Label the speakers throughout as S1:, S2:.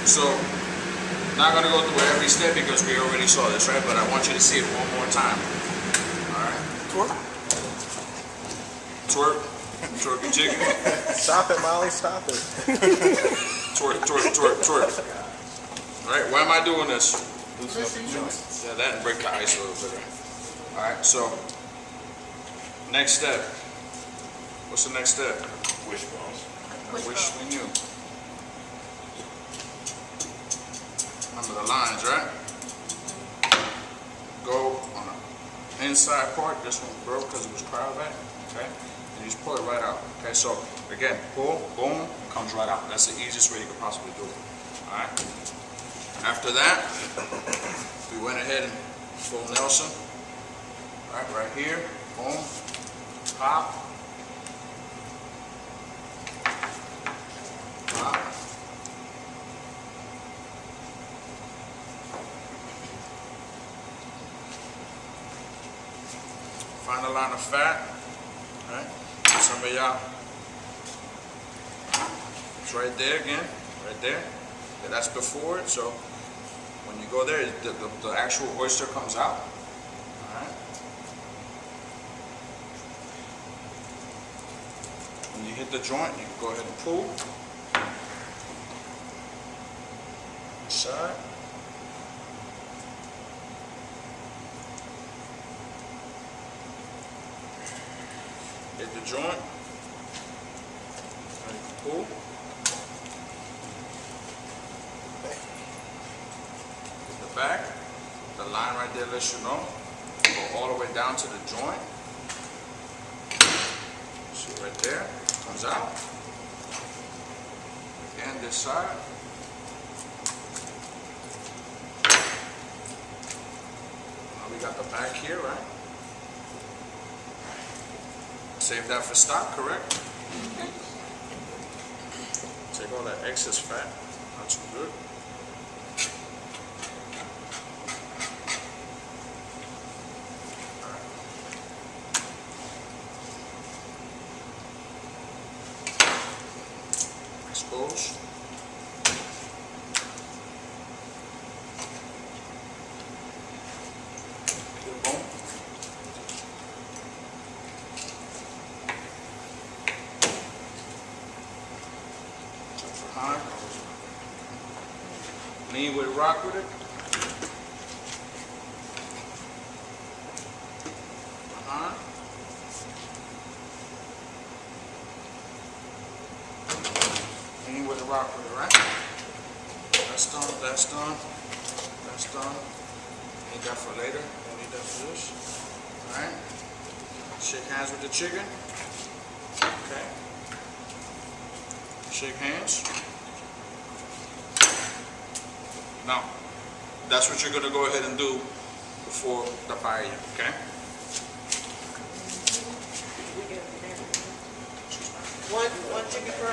S1: So, not gonna go through every step because we already saw this, right? But I want you to see it one more time. All right.
S2: Twerk.
S1: Twerk. Twerk and chicken.
S2: Stop it, Molly. Stop it.
S1: Twerk, twerk, twerk, twerk. All right. Why am I doing this? Yeah, that and break the ice a little bit. All right. So, next step. What's the next step?
S3: Wishbones.
S1: Wish we knew. Remember the lines, right? Go on the inside part. This one broke because it was cryovac. Okay? And you just pull it right out. Okay? So, again, pull, boom, it comes right out. That's the easiest way you could possibly do it. Alright? After that, we went ahead and full Nelson. Right here. Boom. Pop. Pop. Find a line of fat, right? Some of y'all, it's right there again, right there. Yeah, that's before it, so when you go there, the actual oyster comes out, all right? When you hit the joint, you can go ahead and pull. Side. Hit the joint, and you can pull. Hit the back, the line right there lets you know. Go all the way down to the joint. See right there, comes out. Again, this side. Now we got the back here, right? Save that for stock, correct? Take all that excess fat, not too good. All right. Expose. Boom. Lean with it, rock with it. Lean with it, rock with it, right? That's done, that's done, that's done. Need that for later, don't need that for this. Alright? Shake hands with the chicken. Okay. Shake hands. Now, that's what you're going to go ahead and do before the paella, okay?
S4: One chicken per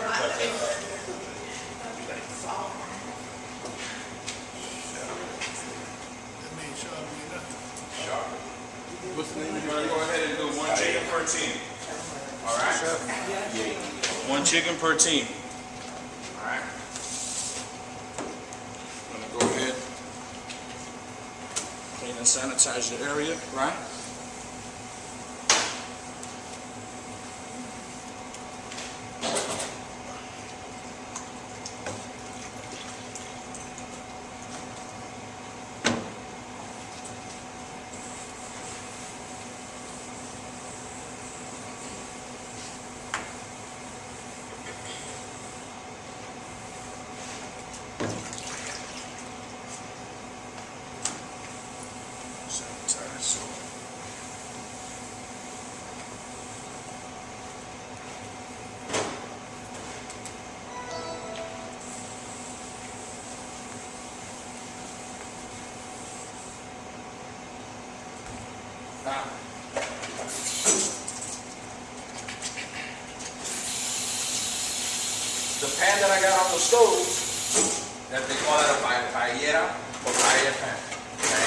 S1: What's the name? You're going to go ahead and do one chicken per team. Alright? One chicken per team. Alright? Go ahead, clean and sanitize the area, right? Sanitize. Now, the pan that I got on the stove, that they call it a paella or paella pan. Okay?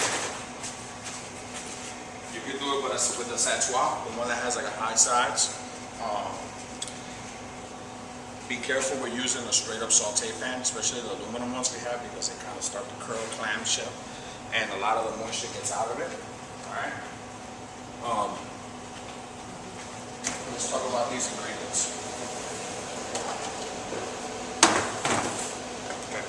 S1: You can do it with the Satois, the one that has like a high sides. Be careful with using a straight up saute pan, especially the aluminum ones we have, because they kind of start to curl clamshell and a lot of the moisture gets out of it. Alright? Let's talk about these ingredients. Okay.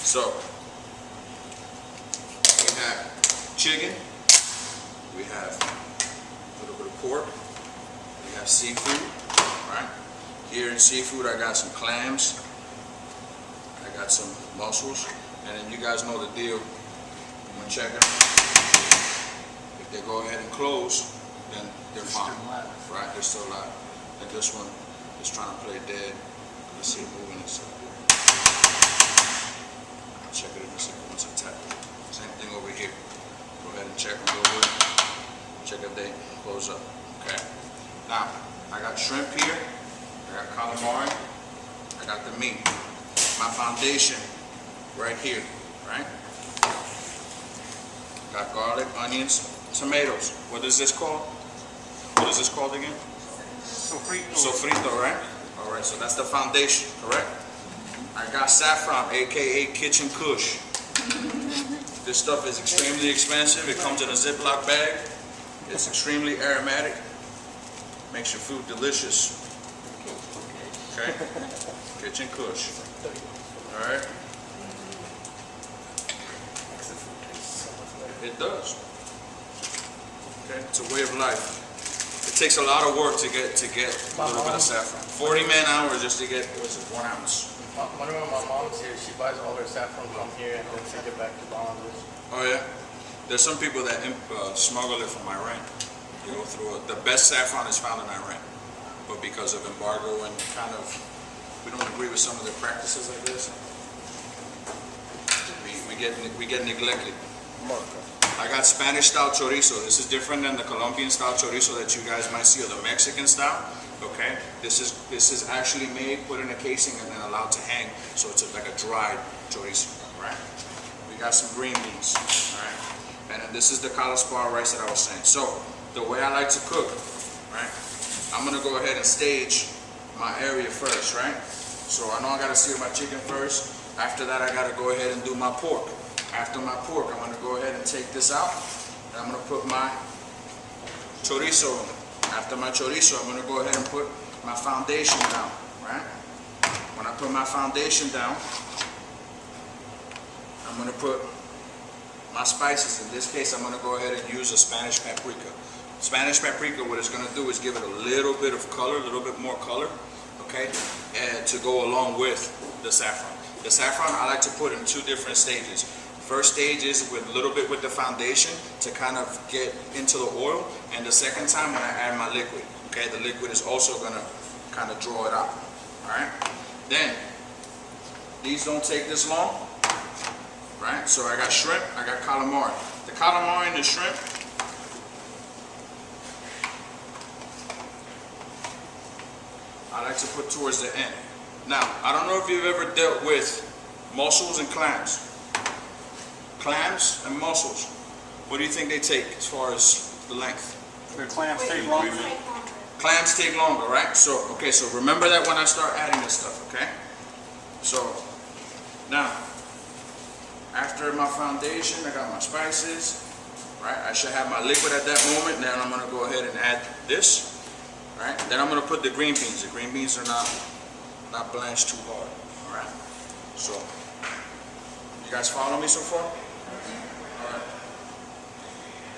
S1: So, we have chicken, we have a little bit of pork, we have seafood, right? Here in seafood I got some clams, I got some mussels, and then you guys know the deal. When checking, if they go ahead and close, then they're fine, right? They're still alive. And this one is trying to play dead. Let's see it moving itself. Check it in a second once I tap it. Same thing over here. Go ahead and check them over. Check if they close up. Okay. Now, I got shrimp here. I got calamari. I got the meat. My foundation right here. Right? Got garlic, onions, tomatoes. What is this called? What is this called again?
S3: Sofrito.
S1: Sofrito, right? Alright, so that's the foundation, correct? I got saffron, aka kitchen kush. This stuff is extremely expensive. It comes in a Ziploc bag. It's extremely aromatic. Makes your food delicious. Okay? Kitchen kush. Alright? It does. Okay? It's a way of life. It takes a lot of work to get a little bit of saffron. 40 man hours just to get 1 ounce.
S3: Whenever my mom's here, she buys all her saffron from here and then take it back to Bangladesh.
S1: Oh yeah? There's some people that smuggle it from Iran. You go through it. The best saffron is found in Iran. But because of embargo and kind of, we don't agree with some of their practices like this, we get neglected. I got Spanish style chorizo. This is different than the Colombian style chorizo that you guys might see, or the Mexican style. Okay, this is actually made, put in a casing, and then allowed to hang, so it's like a dried chorizo. Right? We got some green beans. All right, and then this is the cauliflower rice that I was saying. So the way I like to cook, right? I'm gonna go ahead and stage my area first, right? So I know I gotta sear my chicken first. After that, I gotta go ahead and do my pork. After my pork, I'm gonna go ahead and take this out, and I'm gonna put my chorizo in. After my chorizo, I'm going to go ahead and put my foundation down, right? When I put my foundation down, I'm going to put my spices. In this case, I'm going to go ahead and use a Spanish paprika. Spanish paprika, what it's going to do is give it a little bit of color, a little bit more color, okay? And to go along with the saffron. The saffron I like to put in 2 different stages. First stage is with a little bit with the foundation to kind of get into the oil, and the second time when I add my liquid. Okay, the liquid is also going to kind of draw it out. Alright, then these don't take this long. Right, so I got shrimp, I got calamari. The calamari and the shrimp, I like to put towards the end. Now, I don't know if you've ever dealt with mussels and clams. Clams and mussels, what do you think they take as far as the length?
S3: The clams take longer.
S1: Clams take longer, right? So, okay, so remember that when I start adding this stuff, okay? So, now, after my foundation, I got my spices, right? I should have my liquid at that moment. Then I'm going to go ahead and add this, right? Then I'm going to put the green beans. The green beans are not blanched too hard, all right? So, you guys follow me so far? Alright.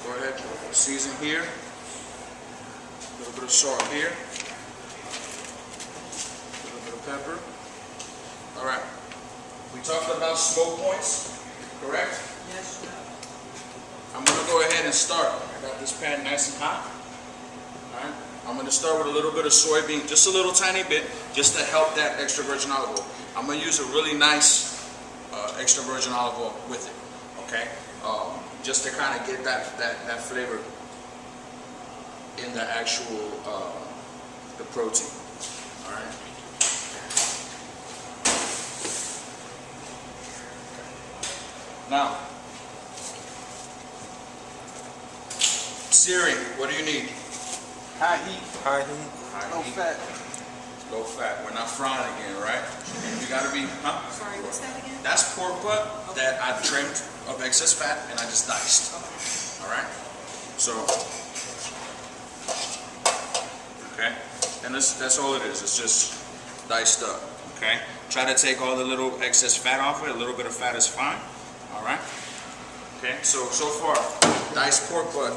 S1: Go ahead, season here. A little bit of salt here. A little bit of pepper. Alright. We talked about smoke points, correct?
S4: Yes, sir.
S1: I'm going to go ahead and start. I got this pan nice and hot. Alright. I'm going to start with a little bit of soybean, just a little tiny bit, just to help that extra virgin olive oil. I'm going to use a really nice extra virgin olive oil with it, okay? just to kind of get that flavor in the actual the protein. All right. Now, searing. What do you need?
S3: High heat,
S2: High heat.
S3: low fat.
S1: Low fat. We're not frying again, right? You gotta be, huh?
S4: Sorry, what's that again?
S1: That's pork butt that I trimmed of excess fat and I just diced. All right? So, okay? And that's all it is. It's just diced up, okay? Try to take all the little excess fat off it. A little bit of fat is fine. All right? Okay, so far, diced pork butt.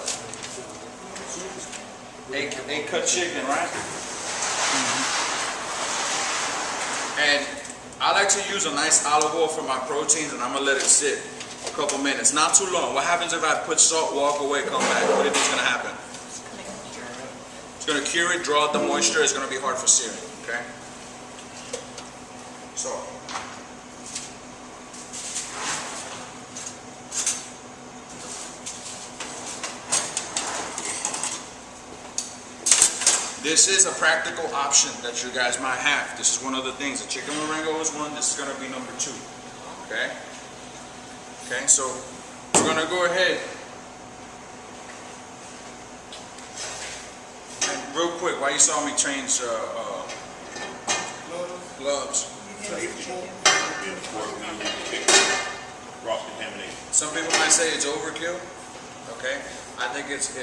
S1: Eight cut chicken, right? And I like to use a nice olive oil for my proteins, and I'm gonna let it sit a couple minutes, not too long. What happens if I put salt, walk away, come back? What do you think is gonna happen? It's gonna cure it, draw out the moisture. It's gonna be hard for searing, okay? So. This is a practical option that you guys might have. This is one of the things. The chicken Marengo is one. This is going to be number 2. Okay? Okay, so we're going to go ahead. And real quick, while you saw me change gloves. Some people might say it's overkill. Okay? I think it's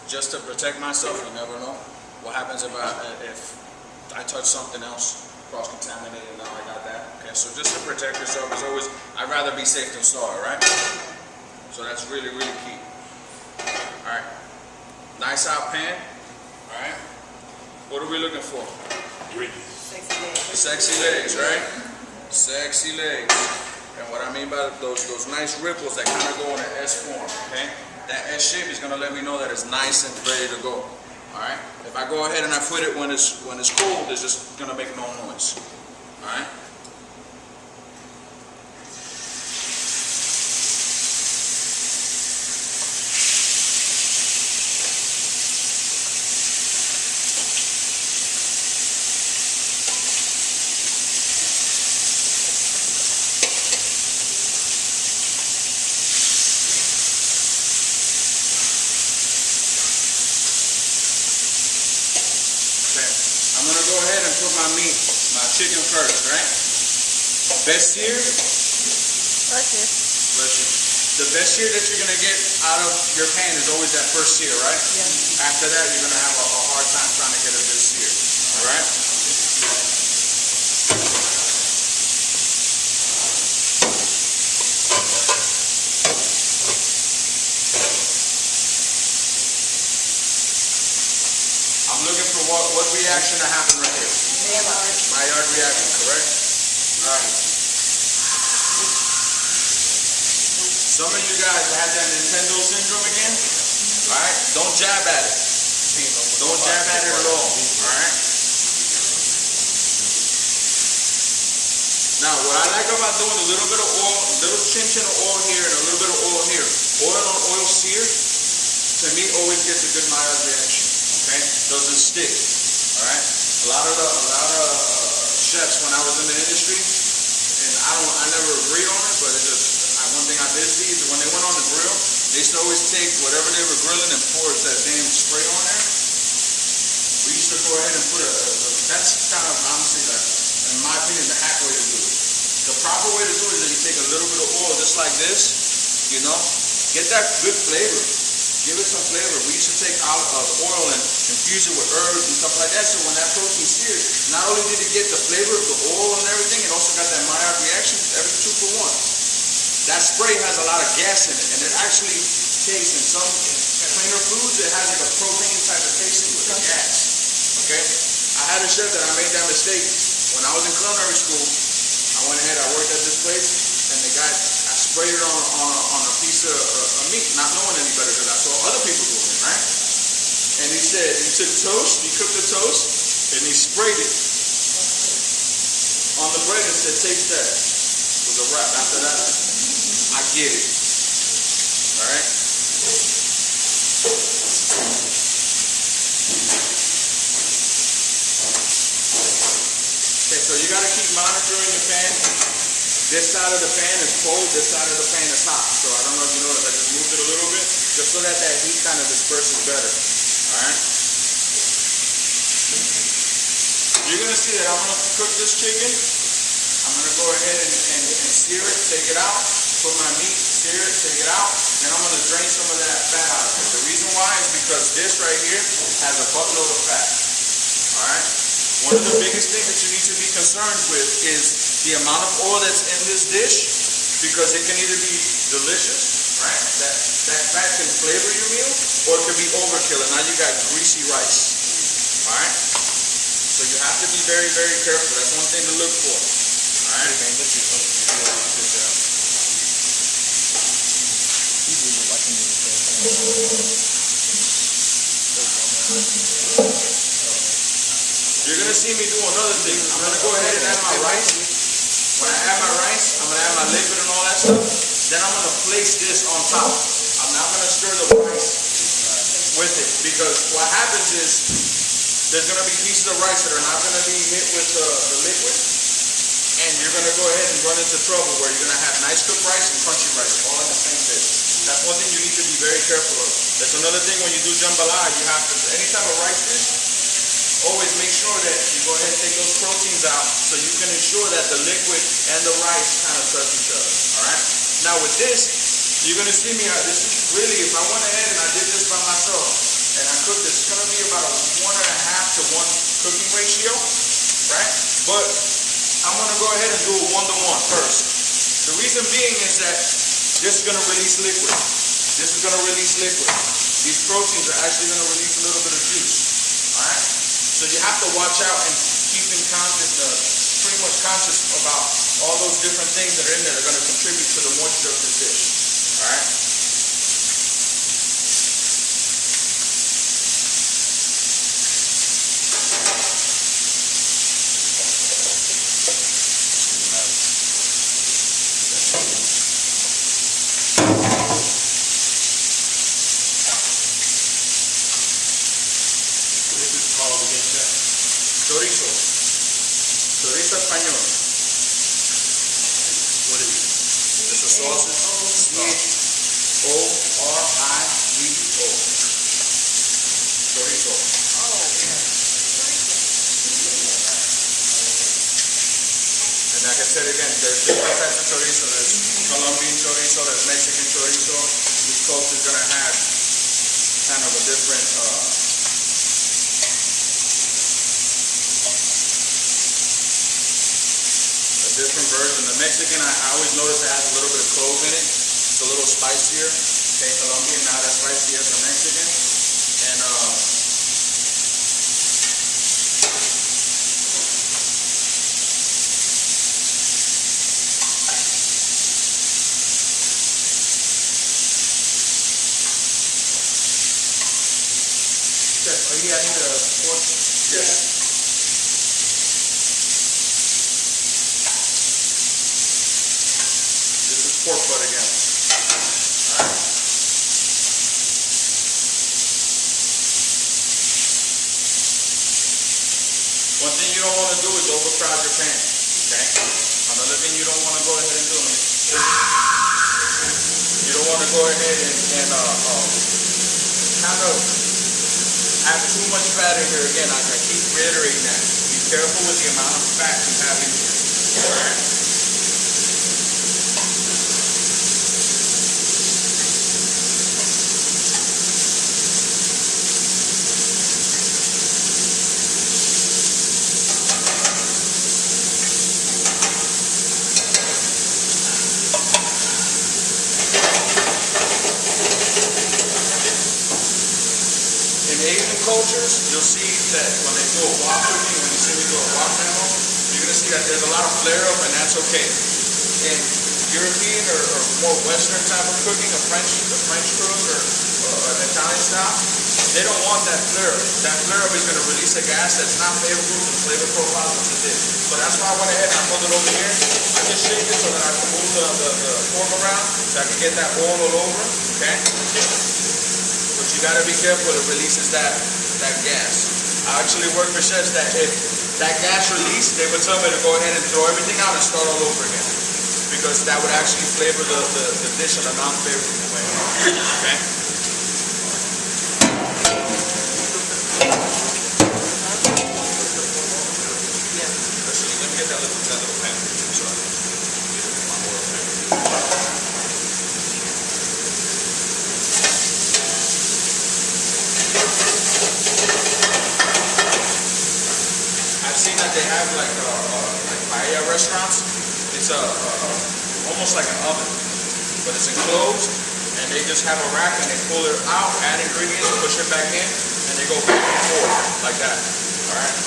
S1: just to protect myself. You never know. What happens if I touch something else, cross-contaminated, now I got that. Okay, so just to protect yourself is always, I'd rather be safe than sorry, right? So that's really, really key. All right, nice hot pan. All right, what are we looking for?
S4: Sexy legs.
S1: Sexy legs, right? Sexy legs. And what I mean by those nice ripples that kind of go in an S form, okay? That S shape is gonna let me know that it's nice and ready to go. All right. If I go ahead and I put it when it's cold, it's just gonna make no noise. All right. I'm gonna go ahead and put my meat, my chicken first, right? Best sear.
S4: Bless you.
S1: Bless you. The best sear that you're gonna get out of your pan is always that first sear, right?
S4: Yeah.
S1: After that, you're gonna have a hard time trying to get a good sear. All right. I'm looking for what reaction to happen right here. Maillard reaction, correct? All right. Some of you guys had that Nintendo syndrome again. All right. Don't jab at it. Don't jab at it at all. All right. Now, what I like about doing a little bit of oil, a little chin of oil here and a little bit of oil here. Oil on oil sear, to me, always gets a good Maillard reaction. Okay, doesn't stick. All right, a lot of chefs when I was in the industry, and I never agreed on it, but it just one thing I did see is that when they went on the grill, they used to always take whatever they were grilling and pour that damn spray on there. We used to go ahead and put that's kind of honestly in my opinion the hack way to do it. The proper way to do it is that you take a little bit of oil just like this, you know, get that good flavor. Give it some flavor. We used to take oil and infuse it with herbs and stuff like that. So when that protein seared, not only did it get the flavor of the oil and everything, it also got that Maillard reaction. Every 2 for 1. That spray has a lot of gas in it, and it actually tastes in some cleaner foods. It has like a propane type of taste to it, the gas. Okay. I had a chef that I made that mistake when I was in culinary school. I went ahead. I worked at this place, and the guy. Sprayed it on a piece of meat, not knowing any better because I saw other people doing it, right? And he said, he took toast, he cooked the toast, and he sprayed it on the bread and said, taste that. It was a wrap. After that, I get it. right? Okay, so you gotta keep monitoring the pan. This side of the pan is cold, this side of the pan is hot. So I don't know if you noticed, I just moved it a little bit, just so that heat kind of disperses better. Alright? You're gonna see that I'm gonna cook this chicken. I'm gonna go ahead and sear it, take it out, put my meat, sear it, take it out, then I'm gonna drain some of that fat out of it. The reason why is because this right here has a buttload of fat. Alright? One of the biggest things that you need to be concerned with is the amount of oil that's in this dish, because it can either be delicious, right? That fat can flavor your meal, or it could be overkill, and now you got greasy rice. Alright? So you have to be very, very careful. That's one thing to look for. Alright? You're gonna see me do another thing. I'm gonna go ahead and add my rice. When I add my rice, I'm gonna add my liquid and all that stuff. Then I'm gonna place this on top. I'm not gonna stir the rice with it, because what happens is there's gonna be pieces of rice that are not gonna be hit with the liquid, and you're gonna go ahead and run into trouble where you're gonna have nice cooked rice and crunchy rice all in the same dish. That's one thing you need to be very careful of. That's another thing when you do jambalaya, you have to, any type of rice dish, always make sure that you go ahead and take those proteins out so you can ensure that the liquid and the rice kind of touch each other. Alright? Now with this, you're going to see me, this is really, if I went ahead and I did this by myself and I cooked this, it's going to be about a 1.5 to 1 cooking ratio. Right? But I'm going to go ahead and do a 1-to-1 first. The reason being is that this is going to release liquid. This is going to release liquid. These proteins are actually going to release a little bit of juice. Alright? So you have to watch out and keep in pretty much conscious about all those different things that are in there that are going to contribute to the moisture of this dish. Alright? Chorizo. Chorizo español. What is it? It's a sausage. O-R-I-Z-O. Chorizo. And like I said again, there's different types of chorizo. There's Colombian chorizo, there's Mexican chorizo. Each culture is going to have kind of a different different version. The Mexican, I always notice it has a little bit of clove in it. It's a little spicier. Okay, Colombian, not as spicy as the Mexican. And
S3: Chef, are you adding the pork?
S1: yes. Pork butt again. Alright. One thing you don't want to do is overcrowd your pan. Okay? Another thing you don't want to go ahead and do is you don't want to go ahead and kind of have too much fat in here. Again, I keep reiterating that. Be careful with the amount of fat you have in here. Alright? Asian cultures, you'll see that when they do a wok cooking, when you see me do a wok demo, you're going to see that there's a lot of flare up, and that's okay. In European or more Western type of cooking, the French cook or an Italian style, they don't want that flare. That flare is going to release a gas that's not favorable to the flavor profile of the dish. So that's why I went ahead and I pulled it over here. I just shake it so that I can move the fork around so I can get that oil all over, okay? But you got to be careful, it releases that gas. I actually work with chefs that if that gas release, they would tell me to go ahead and throw everything out and start all over again. Because that would actually flavor the dish in a non-favorable way. Okay? Actually, let me get that little pan. Sorry. My oil pan. I've seen that they have like paella restaurants. It's almost like an oven, but it's enclosed, and they just have a rack and they pull it out, add ingredients, push it back in, and they go back and forth like that. All right.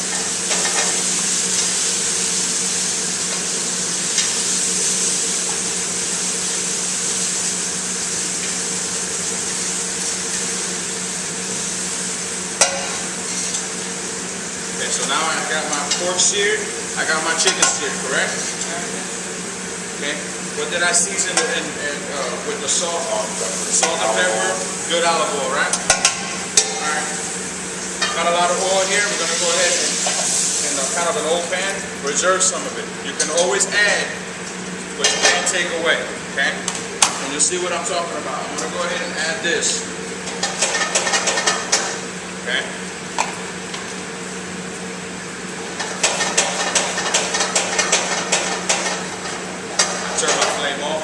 S1: Okay, so now I got my pork seared, I got my chicken seared, correct? Okay, what did I season with the salt? Salt and pepper, good olive oil, right? Alright. Got a lot of oil here. We're going to go ahead and kind of an old pan, reserve some of it. You can always add, but you can't take away, okay? And you'll see what I'm talking about. I'm going to go ahead and add this. Okay? Turn my flame off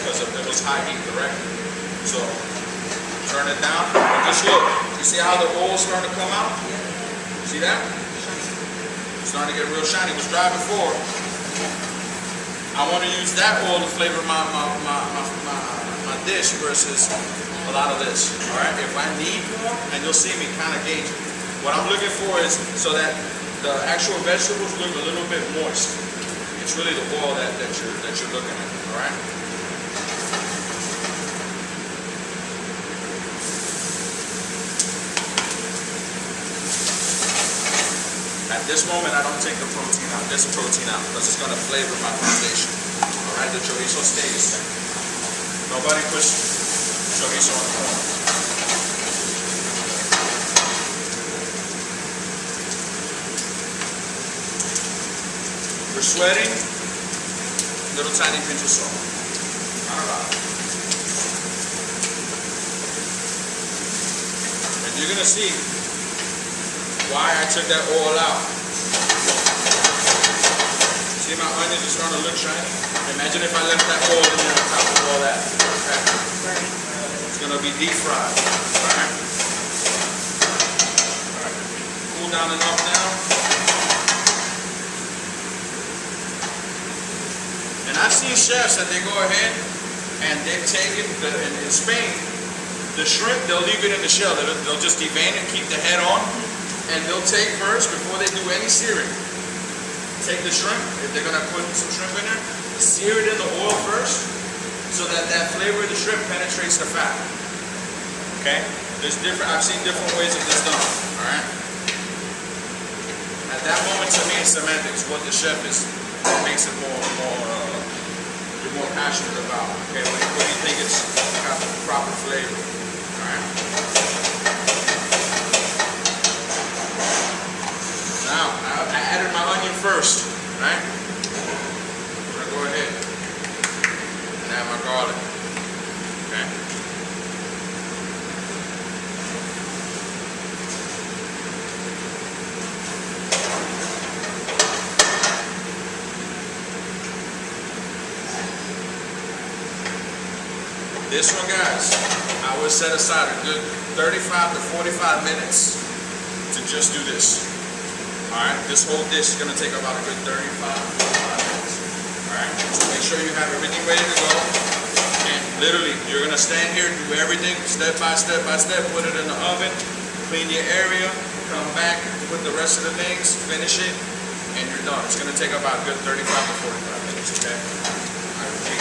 S1: because it was high heat, correct? So turn it down and just look. You see how the oil's starting to come out? See that? It's starting to get real shiny. It was dry before. I want to use that oil to flavor my dish versus a lot of this. All right. If I need more, and you'll see me kind of gauge it. What I'm looking for is so that the actual vegetables look a little bit moist. It's really the oil that you're looking at, all right? At this moment, I don't take the protein out, this protein out, because it's going to flavor my foundation, all right? The chorizo stays. Nobody puts chorizo on the corner. We're sweating, little tiny pinch of salt. Not a lot. And you're gonna see why I took that oil out. See my onions are starting to look shiny? Imagine if I left that oil in there on top of all that. Okay? It's gonna be deep fried. Alright? Alright. Cool down enough now. And I've seen chefs that they go ahead and they've taken, in Spain, the shrimp, they'll leave it in the shell. They'll just devein it, keep the head on, and they'll take first, before they do any searing, take the shrimp, if they're going to put some shrimp in there, sear it in the oil first, so that that flavor of the shrimp penetrates the fat. Okay? I've seen different ways of this done, all right? At that moment, to me, it's semantics, what the chef is, that makes it you're more passionate about. Okay, what do you think it's got the proper flavor? Alright? Now, I added my onion first, right? I'm gonna go ahead and add my garlic. Okay? This one, guys, I would set aside a good 35 to 45 minutes to just do this. Alright, this whole dish is going to take about a good 35 to 45 minutes. Alright, so make sure you have everything ready to go. And literally, you're going to stand here, do everything step by step by step, put it in the oven, clean your area, come back, put the rest of the things, finish it, and you're done. It's going to take about a good 35 to 45 minutes, okay? I repeat.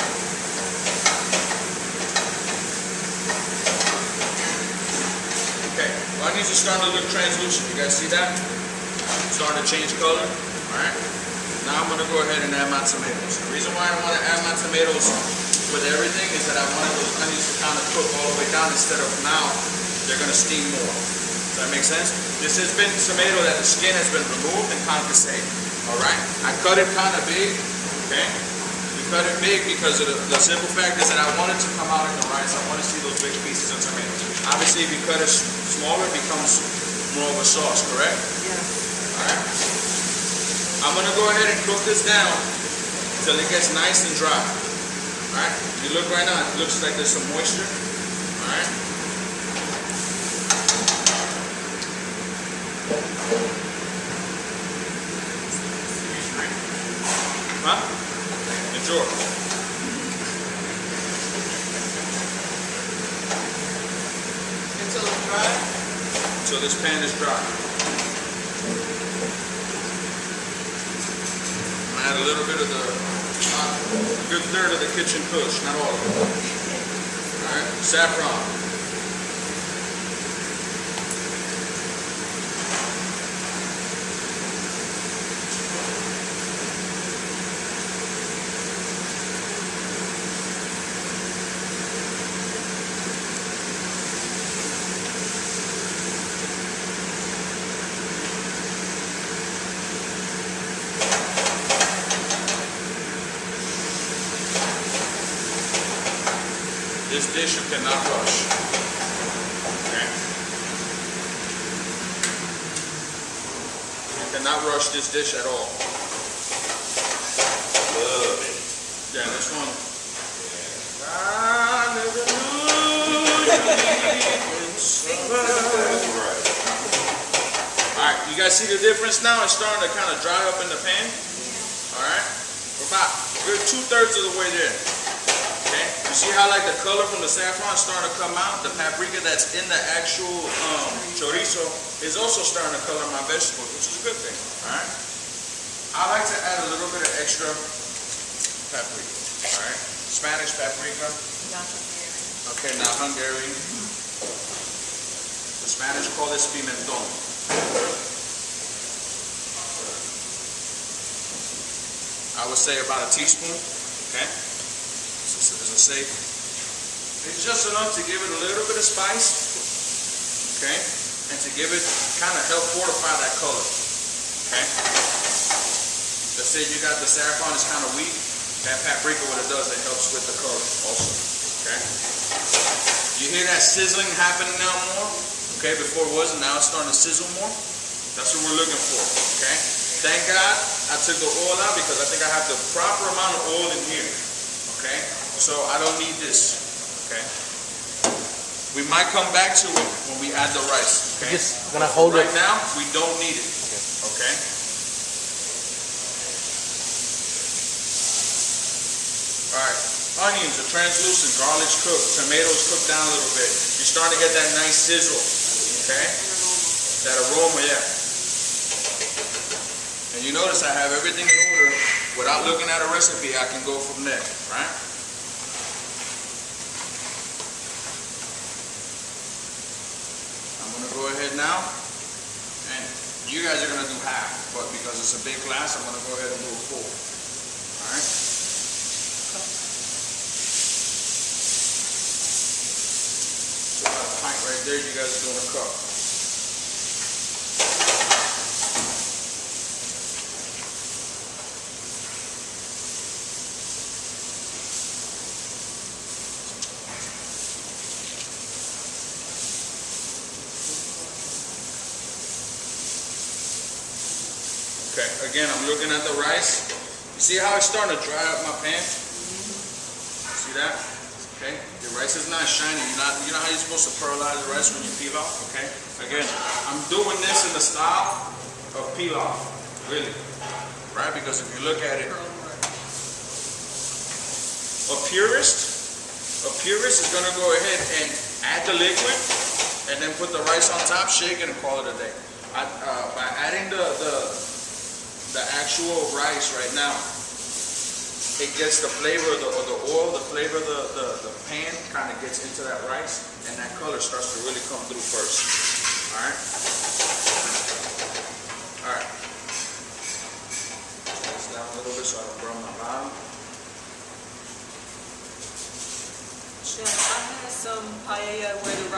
S1: Okay, onions are starting to look translucent. You guys see that? Starting to change color. Alright? Now I'm going to go ahead and add my tomatoes. The reason why I want to add my tomatoes with everything is that I wanted those onions to kind of cook all the way down instead of now they're going to steam more. Does that make sense? This has been tomato that the skin has been removed and concassate. Alright? I cut it kind of big. Okay? We cut it big because of the simple fact is that I want it to come out in the rice. I want to see those big pieces of tomato. Obviously, if you cut it smaller, it becomes more of a sauce, correct?
S4: Yeah.
S1: Alright? I'm going to go ahead and cook this down until it gets nice and dry. Alright? You look right now, it looks like there's some moisture. Alright? Huh? Enjoy.
S3: Until it's dry.
S1: Until this pan is dry. Add a little bit of the good third of the kitchen push, not all of it. Alright, saffron. This dish you cannot rush. Okay? You cannot rush this dish at all. Love it. Yeah, this one. Alright, you guys see the difference now? It's starting to kind of dry up in the pan. Alright? We're about good 2/3 of the way there. Okay? You see how like the color from the saffron is starting to come out? The paprika that's in the actual chorizo is also starting to color my vegetables, which is a good thing. Alright? I like to add a little bit of extra paprika. Alright? Spanish paprika.
S4: Not Hungarian.
S1: Okay, not Hungarian. The Spanish call this pimentón. I would say about a teaspoon. Okay? Is a safe. It's just enough to give it a little bit of spice, okay, and to give it kind of help fortify that color, okay. Let's say you got the saffron is kind of weak, that paprika what it does, it helps with the color also, okay. You hear that sizzling happening now more, okay. Before it wasn't, now it's starting to sizzle more. That's what we're looking for, okay. Thank God I took the oil out because I think I have the proper amount of oil in here, okay. So I don't need this, okay? We might come back to it when we add the rice, okay?
S2: Just gonna hold
S1: right
S2: it.
S1: now, we don't need it, okay? All right, onions are translucent, garlic's cooked, tomatoes cooked down a little bit. You're starting to get that nice sizzle, okay? That aroma, yeah. And you notice I have everything in order. Without looking at a recipe, I can go from there, right? Go ahead now, and you guys are going to do half, but because it's a big glass, I'm going to go ahead and do a full. Alright? So about a pint right there, you guys are doing a cup. Okay, again, I'm looking at the rice. You see how it's starting to dry up my pan? See that? Okay, the rice is not shiny. You know how you're supposed to pearlize the rice when you peel off? Okay, again, I'm doing this in the style of peel off, really, right? Because if you look at it, a purist is gonna go ahead and add the liquid and then put the rice on top, shake it, and call it a day. By adding the actual rice right now, it gets the flavor of the oil, the flavor of the pan kind of gets into that rice, and that color starts to really come through first.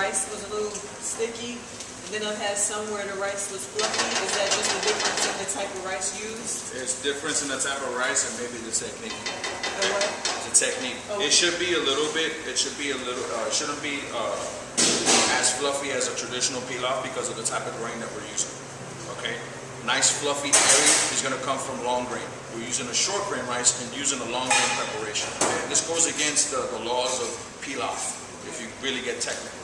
S4: rice was a little sticky, and then I've had some where the rice was fluffy. Is that just a difference in the type of rice used?
S1: There's difference in the type of rice and maybe the technique.
S4: Or what?
S1: The technique.
S4: Okay.
S1: It should be a little bit. It should be a little. It shouldn't be as fluffy as a traditional pilaf because of the type of grain that we're using. Okay. Nice fluffy airy is going to come from long grain. We're using a short grain rice and using a long grain preparation. Okay? This goes against the laws of pilaf if you really get technical,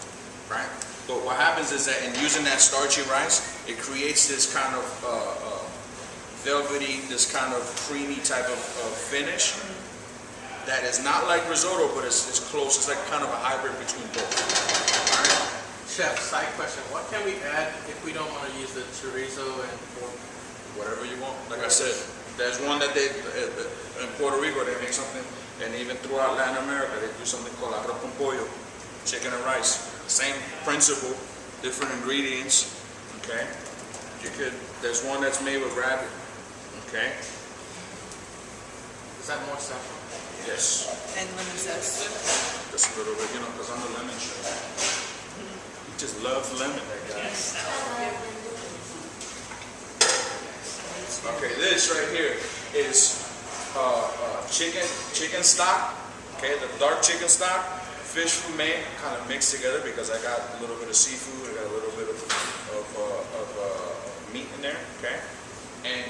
S1: right? But what happens is that in using that starchy rice, it creates this kind of velvety, this kind of creamy type of finish that is not like risotto, but it's close. It's like kind of a hybrid between both. All right?
S3: Chef, side question. What can we add if we don't want to use the chorizo and pork?
S1: Whatever you want. Like I said, there's one that they, in Puerto Rico, they make something, and even throughout Latin America, they do something called arroz con pollo, chicken and rice. Same principle, different ingredients, okay? There's one that's made with rabbit, okay?
S3: Is that more saffron?
S1: Yes,
S4: And lemon zest.
S1: just a little bit, you know, because I'm a lemon chef. He just loves lemon, that guy. Okay, this right here is chicken stock. Okay, the dark chicken stock, fish fumet, kind of mixed together because I got a little bit of seafood, I got a little bit of meat in there. Okay, and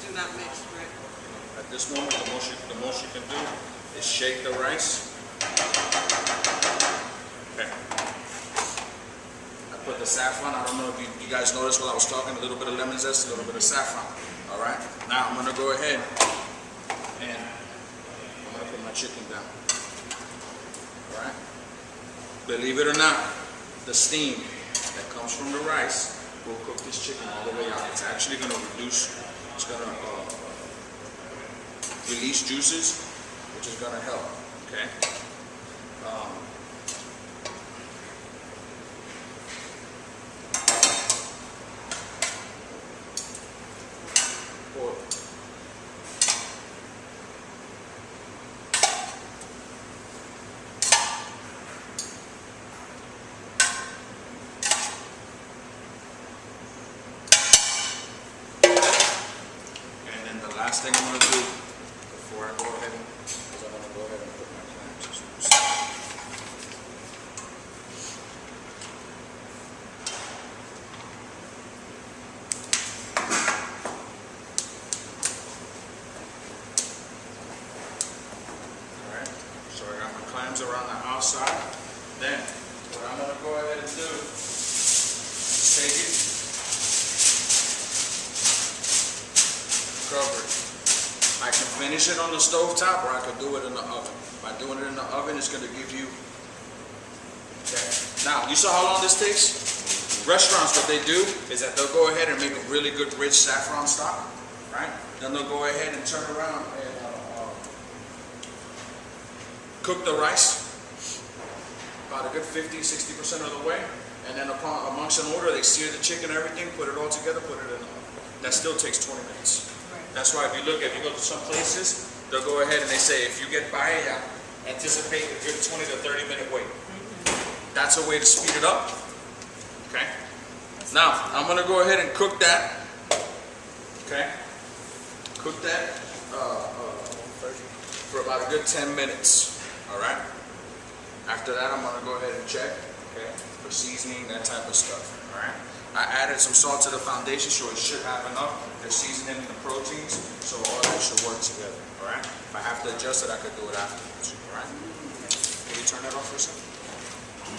S4: Do not mix, right?
S1: at this moment, the most you can do is shake the rice. Okay. I put the saffron. I don't know if you guys noticed while I was talking, a little bit of lemon zest, a little bit of saffron. All right. Now I'm gonna go ahead and I'm gonna put my chicken down. All right. Believe it or not, the steam that comes from the rice will cook this chicken all the way out. It's actually gonna reduce. It's gonna release juices, which is gonna help. Okay. Pork. Last thing I'm going to do before I go ahead and, is I'm going to go ahead and put my clams. Alright, so I got my clams around the outside. Then, what I'm going to go ahead and do is take it, cover it. I can finish it on the stove top, or I can do it in the oven. By doing it in the oven, it's going to give you. Okay. Now, you saw how long this takes? Restaurants, what they do is that they'll go ahead and make a really good rich saffron stock, right? Then they'll go ahead and turn around and cook the rice about a good 50-60% of the way, and then amongst an order, they sear the chicken, everything, put it all together, put it in the oven. That still takes 20 minutes. That's why if you go to some places, they'll go ahead and they say, if you get paella, anticipate a good 20 to 30 minute wait. That's a way to speed it up. Okay. Now, I'm going to go ahead and cook that. Okay. Cook that for about a good 10 minutes. All right. After that, I'm going to go ahead and check, okay, for seasoning, that type of stuff. All right. I added some salt to the foundation, so it should have enough. They're seasoning the proteins, so all that should work together. All right. If I have to adjust it, I could do it afterwards. All right. Can you turn that off for a second?